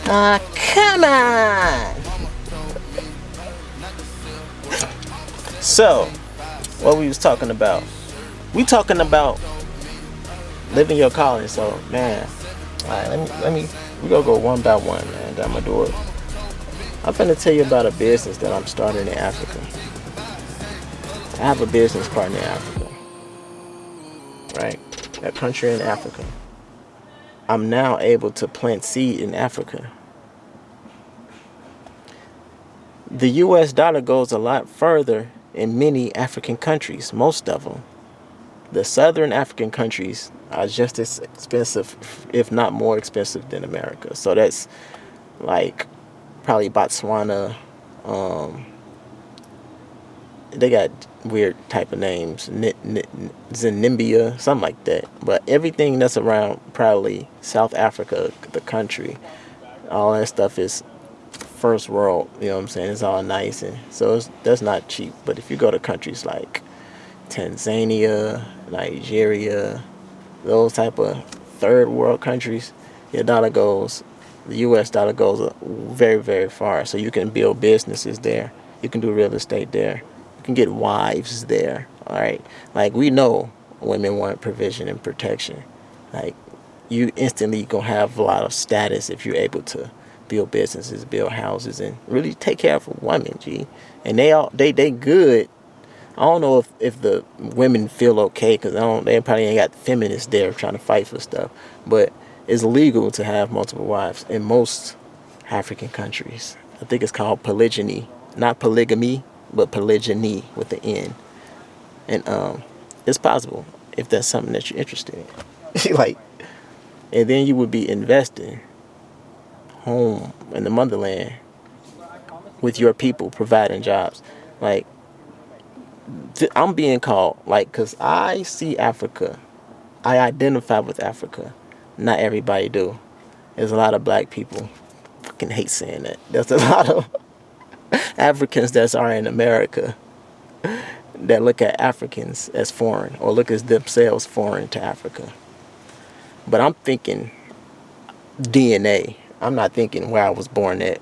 Come on. So, what we was talking about? We talking about living your calling. So, man, all right, let me. We gonna go one by one, man. I'm gonna do it. I'm finna tell you about a business that I'm starting in Africa. I have a business partner in Africa, right? A country in Africa. I'm now able to plant seed in Africa. The US dollar goes a lot further in many African countries, most of them. The southern African countries are just as expensive, if not more expensive than America. So that's like probably Botswana. Um, they got weird type of names, Zanimbia, something like that. But everything that's around probably South Africa, the country, all that stuff is first world. You know what I'm saying? It's all nice, and so that's not cheap. But if you go to countries like Tanzania, Nigeria, those type of third world countries, your dollar goes, the U.S. dollar goes very, very far. So you can build businesses there. You can do real estate there. You can get wives there. All right. Like we know women want provision and protection. Like you instantly gonna have a lot of status if you're able to build businesses, build houses, and really take care of a woman, G. And they good. I don't know if the women feel okay because they probably ain't got feminists there trying to fight for stuff. But it's legal to have multiple wives in most African countries. I think it's called polygyny, not polygamy, but polygyny with the N. And it's possible if that's something that you're interested in. Like, and then you would be investing home in the motherland with your people, providing jobs. Like I'm being called, like, because I see Africa. I identify with Africa. Not everybody do. There's a lot of black people. Fucking hate saying that. There's a lot of Africans that are in America that look at Africans as foreign or look at themselves foreign to Africa. But I'm thinking DNA. I'm not thinking where I was born at,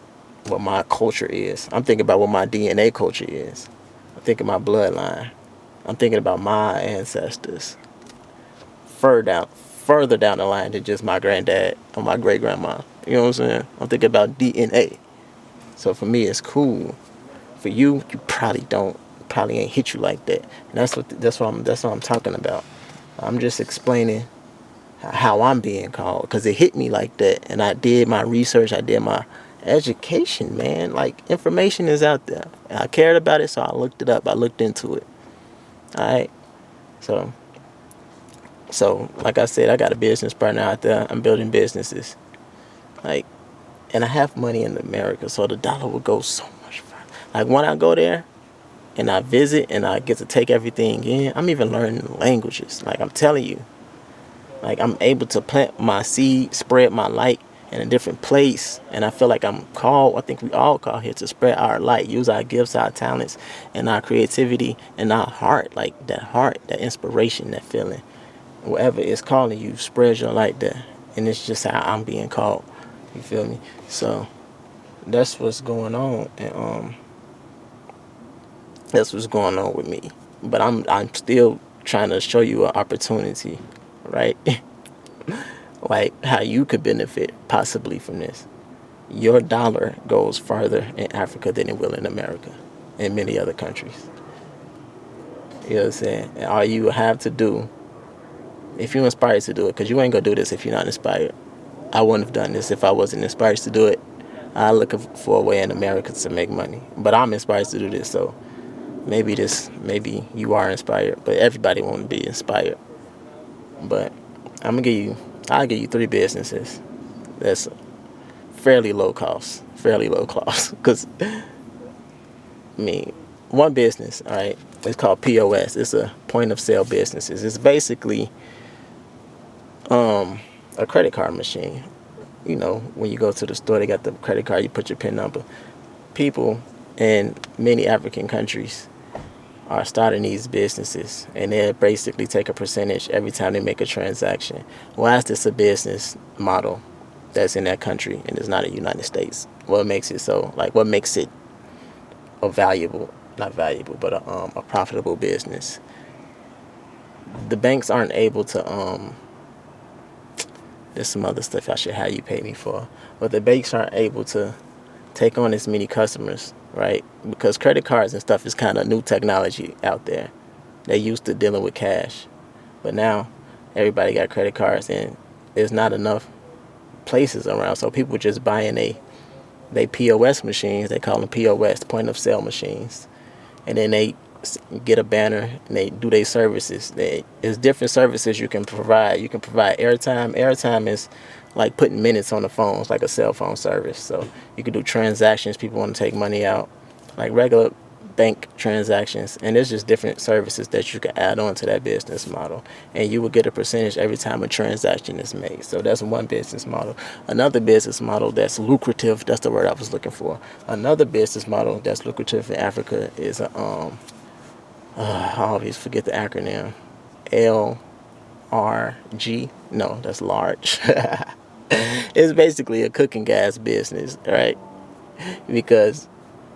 what my culture is. I'm thinking about what my DNA culture is. I'm thinking my bloodline. I'm thinking about my ancestors. Further down the line than just my granddad or my great grandma. You know what I'm saying? I'm thinking about DNA. So for me, it's cool. For you, you probably ain't hit you like that. And that's what I'm talking about. I'm just explaining how I'm being called because it hit me like that, and I did my research. I did my education, man. Like information is out there. And I cared about it, so I looked it up. I looked into it. All right. So like I said, I got a business partner out there. I'm building businesses. Like, and I have money in America, so the dollar will go so much further. Like when I go there and I visit and I get to take everything in, I'm even learning languages. Like I'm telling you, like I'm able to plant my seed, spread my light in a different place, and I feel like I'm called. I think we all call here to spread our light, use our gifts, our talents, and our creativity and our heart, like that heart, that inspiration, that feeling. Whatever is calling you, spread your light there, and it's just how I'm being called. You feel me? So that's what's going on, and that's what's going on with me. But I'm still trying to show you an opportunity, right? Like how you could benefit possibly from this. Your dollar goes further in Africa than it will in America and many other countries. You know what I'm saying? And all you have to do, if you're inspired to do it, because you ain't gonna do this if you're not inspired. I wouldn't have done this if I wasn't inspired to do it. I look for a way in America to make money, but I'm inspired to do this. So maybe you are inspired, but everybody won't be inspired. But I'll give you 3 businesses. That's fairly low cost, because I mean, one business, all right, it's called POS. It's a point of sale businesses. It's basically a credit card machine. You know, when you go to the store, they got the credit card. You put your PIN number. People in many African countries are starting these businesses, and they basically take a percentage every time they make a transaction. Why is this a business model that's in that country and it's not in the United States. What makes it so, like, what makes it a valuable, not valuable, but a profitable business? The banks aren't able to, there's some other stuff I should have you pay me for, but the banks aren't able to take on as many customers, right? Because credit cards and stuff is kind of new technology out there. They used to dealing with cash, but now everybody got credit cards and there's not enough places around, so people just buying they POS machines. They call them POS, point of sale machines, and then they get a banner and they do their services. There's different services you can provide. You can provide airtime. Airtime is like putting minutes on the phone. It's like a cell phone service. So you can do transactions. People want to take money out, like regular bank transactions, and there's just different services that you can add on to that business model, and you will get a percentage every time a transaction is made. So that's one business model. Another business model that's lucrative, that's the word I was looking for. Another business model that's lucrative in Africa is I always forget the acronym. LRG. No, that's large. It's basically a cooking gas business, right? Because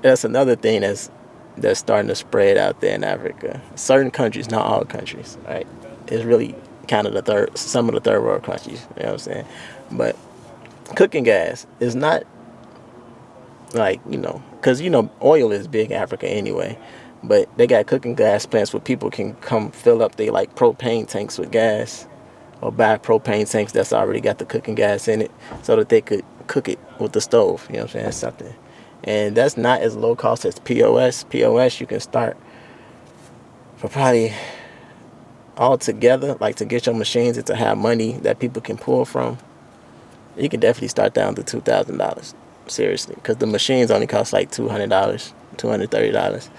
that's another thing that's starting to spread out there in Africa. Certain countries, not all countries, right? It's really kind of some of the third world countries, you know what I'm saying? But cooking gas is not like, because, oil is big in Africa anyway. But they got cooking gas plants where people can come fill up their like propane tanks with gas, or buy propane tanks that's already got the cooking gas in it, so that they could cook it with the stove. You know what I'm saying? Something. And that's not as low cost as POS. POS you can start for probably altogether, like to get your machines and to have money that people can pull from. You can definitely start down to $2,000. Seriously, because the machines only cost like $200, $230.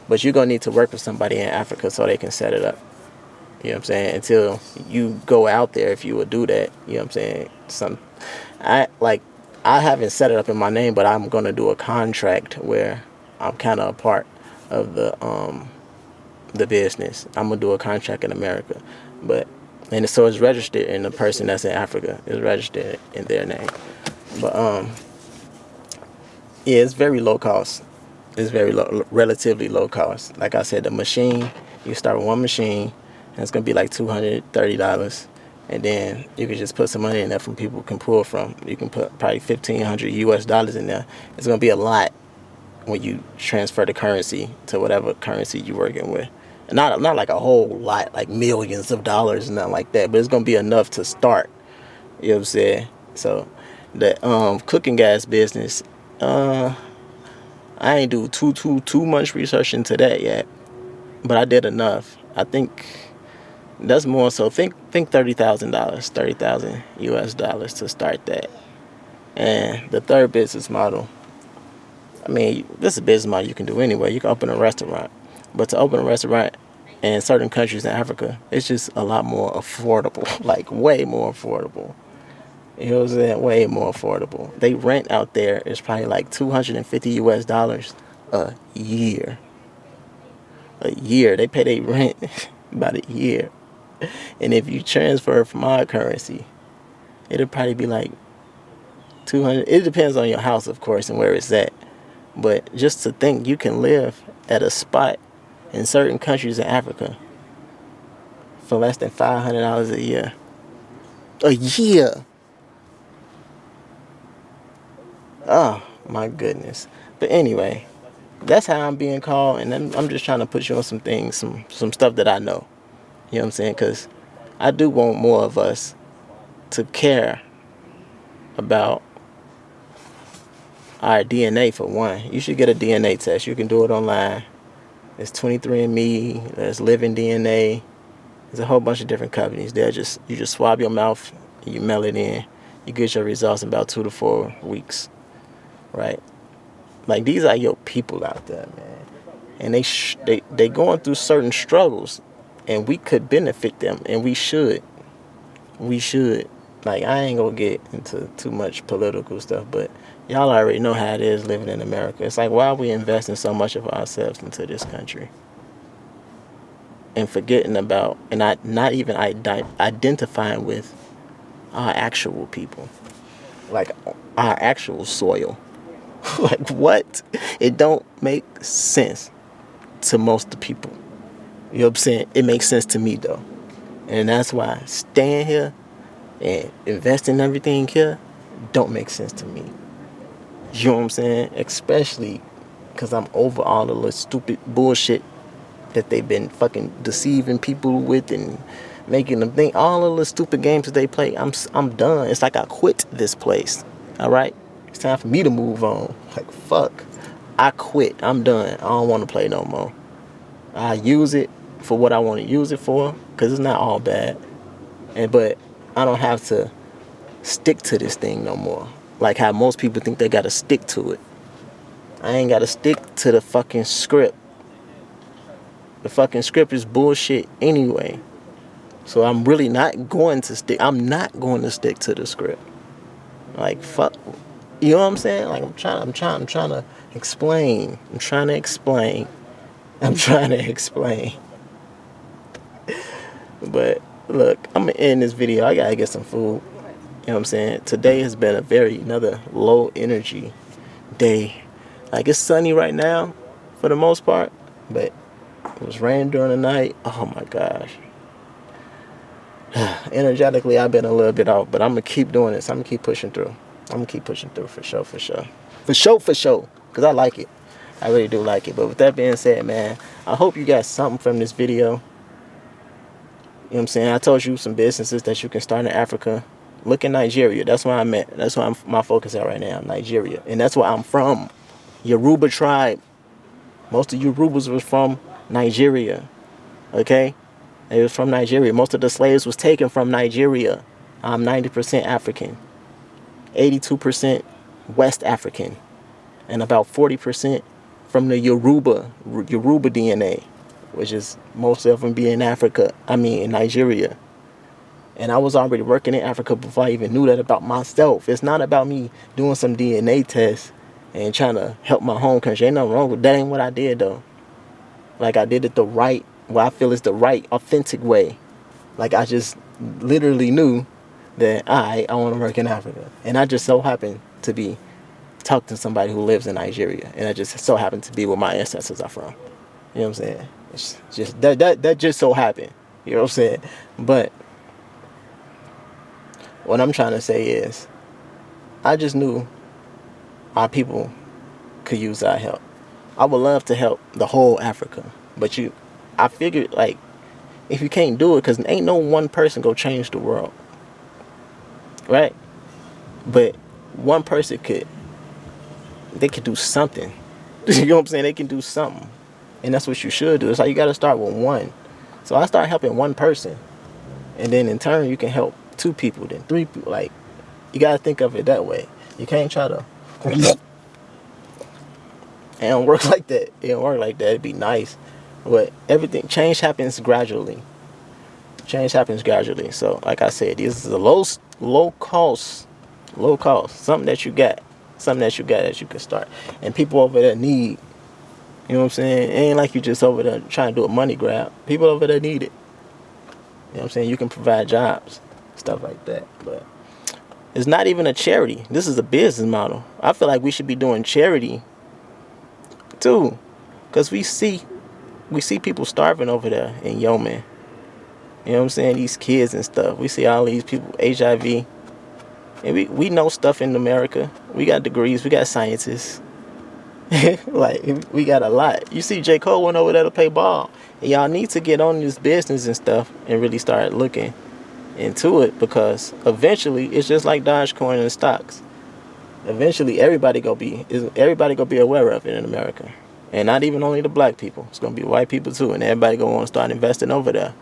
But you're going to need to work with somebody in Africa so they can set it up. You know what I'm saying? Until you go out there, if you would do that, you know what I'm saying? I haven't set it up in my name, but I'm going to do a contract where I'm kind of a part of the business. I'm going to do a contract in America. And so it's registered in the person that's in Africa. It's registered in their name. But yeah, it's very low cost. It's very relatively low cost. Like I said, the machine, you start with one machine, and it's going to be like $230. And then you can just put some money in there from people can pull from. You can put probably $1,500 in there. It's going to be a lot when you transfer the currency to whatever currency you're working with. And not like a whole lot, like millions of dollars and nothing like that, but it's going to be enough to start. You know what I'm saying? So the cooking gas business, I ain't do too much research into that yet, but I did enough. I think that's more so. Think $30,000, $30,000 to start that. And the third business model, I mean, this is a business model you can do anyway. You can open a restaurant, but to open a restaurant in certain countries in Africa, it's just a lot more affordable, like way more affordable. You know what I'm saying? Way more affordable. They rent out there is probably like $250 a year. A year. They pay their rent about a year. And if you transfer from our currency, it'll probably be like 200. It depends on your house, of course, and where it's at. But just to think you can live at a spot in certain countries in Africa for less than $500 a year. A year. Oh, my goodness. But anyway, that's how I'm being called, and I'm just trying to put you on some things, some stuff that I know. You know what I'm saying? Because I do want more of us to care about our DNA, for one. You should get a DNA test. You can do it online. There's 23andMe, there's Living DNA. There's a whole bunch of different companies. You just swab your mouth, and you mail it in. You get your results in about 2 to 4 weeks. Right? Like, these are your people out there, man. And they going through certain struggles, and we could benefit them, and we should. We should. Like, I ain't gonna get into too much political stuff, but y'all already know how it is living in America. It's like, why are we investing so much of ourselves into this country and forgetting about, and not even identifying with our actual people? like our actual soil. Like what? It don't make sense to most of the people. You know what I'm saying? It makes sense to me though. And that's why staying here and investing everything here don't make sense to me. You know what I'm saying? Especially because I'm over all the little stupid bullshit that they've been fucking deceiving people with and making them think all of the stupid games that they play. I'm done. It's like I quit this place. All right? It's time for me to move on. Like, fuck. I quit. I'm done. I don't want to play no more. I use it for what I want to use it for because it's not all bad. But I don't have to stick to this thing no more. Like how most people think they got to stick to it. I ain't got to stick to the fucking script. The fucking script is bullshit anyway. So I'm really not going to stick. I'm not going to stick to the script. Like fuck. You know what I'm saying? Like I'm trying to explain. I'm trying to explain. But look, I'm gonna end this video. I gotta get some food. You know what I'm saying? Today has been another low energy day. Like it's sunny right now for the most part, but it was raining during the night. Oh my gosh. Energetically, I've been a little bit off, but I'm gonna keep doing this. I'm gonna keep pushing through. For sure. Because I like it. I really do like it. But with that being said, man, I hope you got something from this video. You know what I'm saying? I told you some businesses that you can start in Africa. Look in Nigeria. That's where I'm at. That's where my focus at right now, Nigeria. And that's where I'm from. Yoruba tribe. Most of Yorubas was from Nigeria. Okay? They was from Nigeria. Most of the slaves was taken from Nigeria. I'm 90% African. 82% West African. And about 40% from the Yoruba DNA. Which is most of them be in Africa. In Nigeria. And I was already working in Africa before I even knew that about myself. It's not about me doing some DNA test and trying to help my home country. Ain't nothing wrong with that. Ain't what I did though. Like I did it the right, what I feel is the right, authentic way. Like I just literally knew that I want to work in Africa. And I just so happened to be talking to somebody who lives in Nigeria. And I just so happened to be where my ancestors are from. You know what I'm saying? It's just that just so happened. You know what I'm saying? But what I'm trying to say is, I just knew our people could use our help. I would love to help the whole Africa. But I figured, like, if you can't do it, because ain't no one person go change the world. Right? But one person they could do something. You know what I'm saying? They can do something. And that's what you should do. It's like you got to start with one. So I start helping one person. And then in turn, you can help 2 people, then 3 people. Like, you got to think of it that way. You can't try to... It don't work like that. It don't work like that. It'd be nice. But change happens gradually. So, like I said, this is a low cost. Something that you got that you can start. And people over there need, you know what I'm saying? It ain't like you just over there trying to do a money grab. People over there need it. You know what I'm saying? You can provide jobs, stuff like that. But it's not even a charity. This is a business model. I feel like we should be doing charity too, because we see people starving over there in Yemen. You know what I'm saying? These kids and stuff. We see all these people, HIV. And we know stuff in America. We got degrees. We got scientists. Like, we got a lot. You see J. Cole went over there to play ball. And y'all need to get on this business and stuff and really start looking into it, because eventually it's just like Dogecoin and stocks. Eventually everybody gonna be aware of it in America. And not even only the black people. It's gonna be white people too, and everybody gonna want to start investing over there.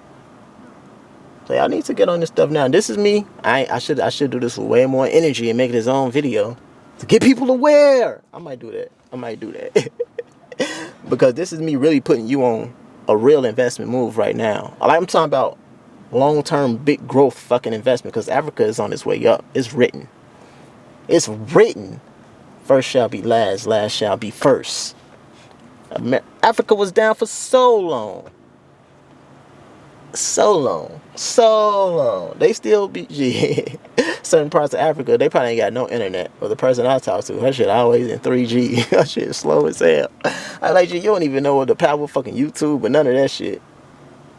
So y'all need to get on this stuff now. This is me. I should do this with way more energy and make it his own video to get people aware. I might do that. Because this is me really putting you on a real investment move right now. I'm talking about long-term big growth fucking investment, because Africa is on its way up. It's written. First shall be last, last shall be first. Africa was down for so long. So long. So long. They still be certain parts of Africa, they probably ain't got no internet. Or the person I talk to, her shit always in 3G. Her shit slow as hell. I like you don't even know what the power of fucking YouTube or none of that shit.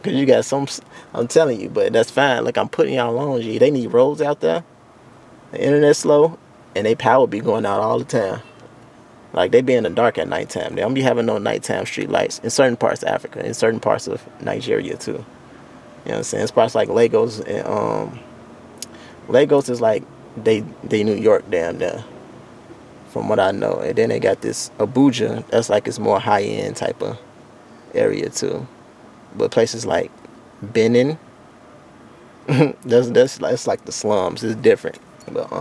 Cause you got some, I'm telling you, but that's fine. Like I'm putting y'all on, G. They need roads out there. The internet slow, and they power be going out all the time. Like they be in the dark at nighttime. They don't be having no nighttime street lights in certain parts of Africa, in certain parts of Nigeria too. You know what I'm saying? It's parts like Lagos and Lagos is like they New York down there, from what I know. And then they got this Abuja, that's like it's more high end type of area too. But places like Benin, that's like the slums. It's different. But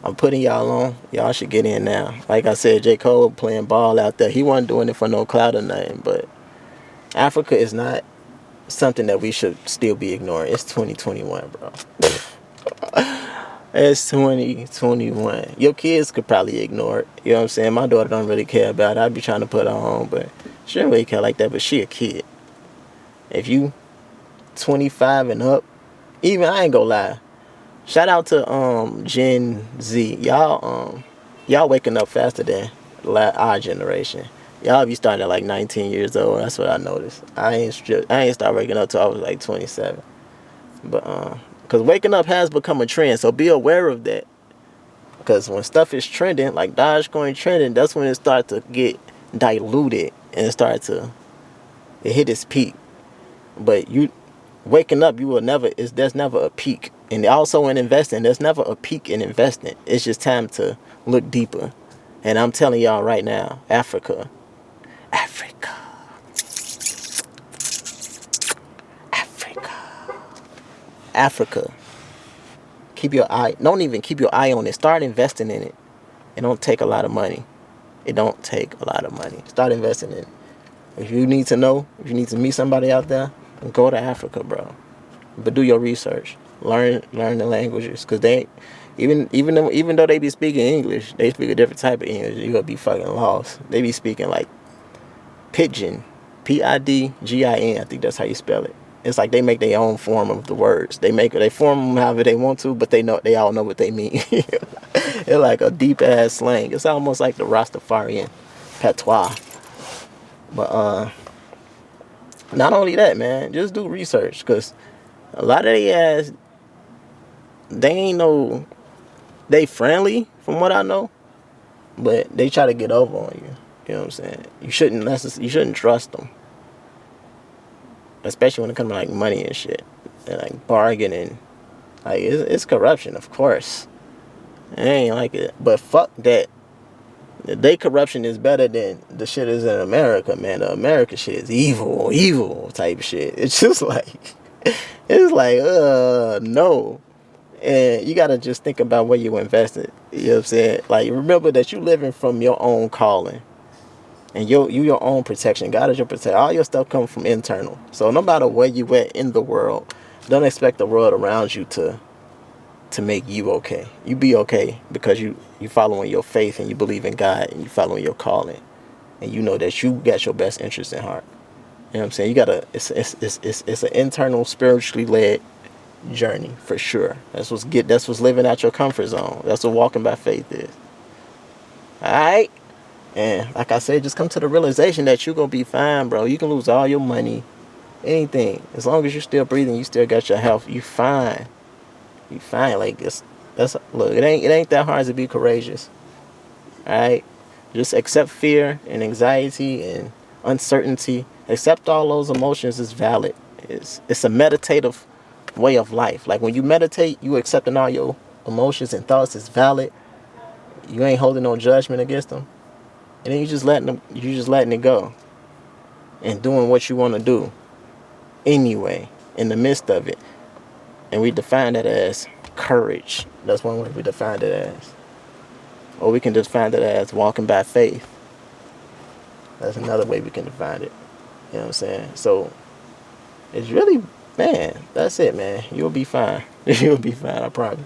I'm putting y'all on. Y'all should get in now. Like I said, J. Cole playing ball out there. He wasn't doing it for no clout or nothing. But Africa is not something that we should still be ignoring. It's 2021, bro. It's 2021. Your kids could probably ignore it. You know what I'm saying? My daughter don't really care about it. I'd be trying to put her on, but she don't really care like that. But she a kid. If you 25 and up, even I ain't gonna lie. Shout out to Gen Z. Y'all waking up faster than our generation. Y'all be starting at like 19 years old. That's what I noticed. I ain't start waking up till I was like 27. But cause waking up has become a trend, so be aware of that. Cause when stuff is trending, like Dogecoin trending, that's when it starts to get diluted and it hit its peak. But you waking up, there's never a peak. And also in investing, there's never a peak in investing. It's just time to look deeper. And I'm telling y'all right now, Africa. Don't even keep your eye on it. Start investing in it. It don't take a lot of money. Start investing in it. If you need to meet somebody out there, go to Africa, bro. But do your research. Learn the languages, cause even though they be speaking English, they speak a different type of English. You gonna be fucking lost. They be speaking like pidgin, Pidgin. I think that's how you spell it. It's like they make their own form of the words. They form them however they want to, but they all know what they mean. It's like a deep ass slang. It's almost like the Rastafarian patois. But not only that, man, just do research, cause a lot of they friendly from what I know, but they try to get over on you. You know what I'm saying? You shouldn't trust them, especially when it comes to like money and shit, and like bargaining. Like it's corruption, of course. I ain't like it, but fuck that. They corruption is better than the shit is in America, man. The American shit is evil type shit. It's just like, no. And you gotta just think about where you invested. You know what I'm saying? Like, remember that you living from your own calling. And you your own protection. God is your protection. All your stuff comes from internal. So no matter where you at in the world, don't expect the world around you to make you okay. You be okay because you following your faith and you believe in God and you following your calling. And you know that you got your best interest in heart. You know what I'm saying? You gotta it's an internal spiritually led journey for sure. That's what's living out your comfort zone. That's what walking by faith is. Alright? And like I said, just come to the realization that you're gonna be fine, bro. You can lose all your money, anything. As long as you're still breathing, you still got your health, you fine. You fine. Like look, it ain't that hard to be courageous. Alright? Just accept fear and anxiety and uncertainty. Accept all those emotions is valid. It's a meditative way of life. Like when you meditate, you accepting all your emotions and thoughts is valid. You ain't holding no judgment against them. And then you just letting it go. And doing what you want to do. Anyway, in the midst of it. And we define that as courage. That's one way we define it as. Or we can define it as walking by faith. That's another way we can define it. You know what I'm saying? So, it's really, man, that's it, man. You'll be fine. You'll be fine, I promise.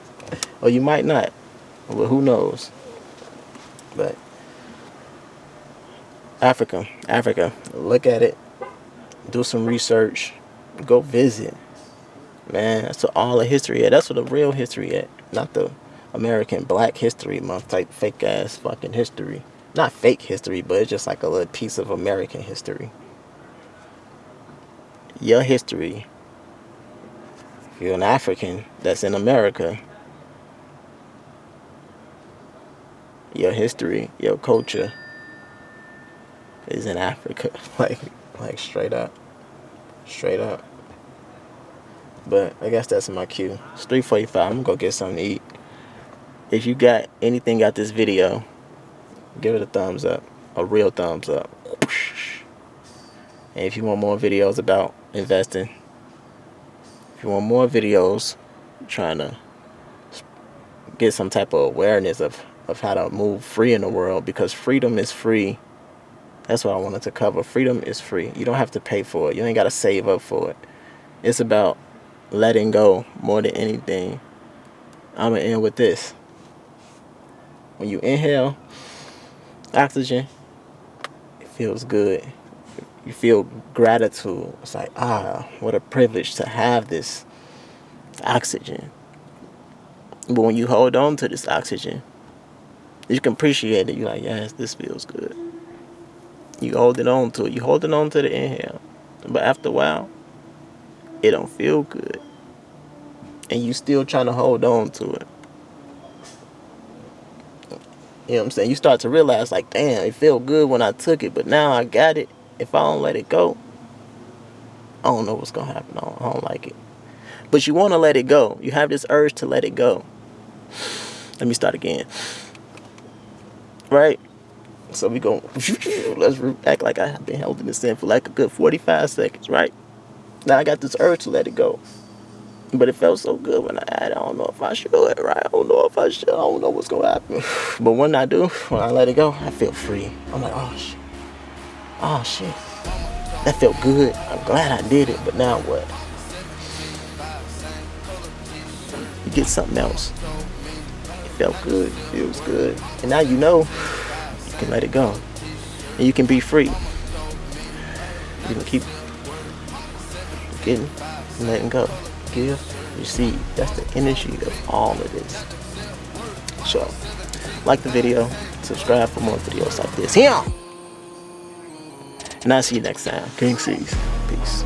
Or you might not. But who knows? But Africa, look at it. Do some research. Go visit. Man, that's what all the history at. That's what the real history at. Not the American Black History Month type fake ass fucking history. Not fake history, but it's just like a little piece of American history. Your history, if you're an African that's in America, your history, your culture is in Africa. like straight up. Straight up. But I guess that's my cue. It's 3:45. I'm gonna go get something to eat. If you got anything out this video, give it a thumbs up. A real thumbs up. And if you want more videos about investing, if you want more videos trying to get some type of awareness of how to move free in the world, because freedom is free. That's what I wanted to cover. Freedom is free. You don't have to pay for it. You ain't got to save up for it. It's about letting go more than anything. I'm going to end with this. When you inhale oxygen, it feels good. You feel gratitude. It's like, what a privilege to have this oxygen. But when you hold on to this oxygen, you can appreciate it. You're like, yes, this feels good. You holding on to it. You holding on to the inhale. But after a while, it don't feel good. And you still trying to hold on to it. You know what I'm saying? You start to realize, like, damn, it felt good when I took it, but now I got it. If I don't let it go, I don't know what's going to happen. I don't like it. But you want to let it go. You have this urge to let it go. Let me start again. Right? So we go, let's act like I've been holding this in for like a good 45 seconds, right? Now I got this urge to let it go. But it felt so good when I don't know if I should, right? I don't know if I should. I don't know what's going to happen. But when I do, when I let it go, I feel free. I'm like, oh, shit. Oh, shit. That felt good. I'm glad I did it. But now what? You get something else. It felt good. It feels good. And now you know you can let it go. And you can be free. You can keep getting and letting go. Give, receive. That's the energy of all of this. So, like the video, subscribe for more videos like this. Here! And I'll see you next time. KingCease. Peace.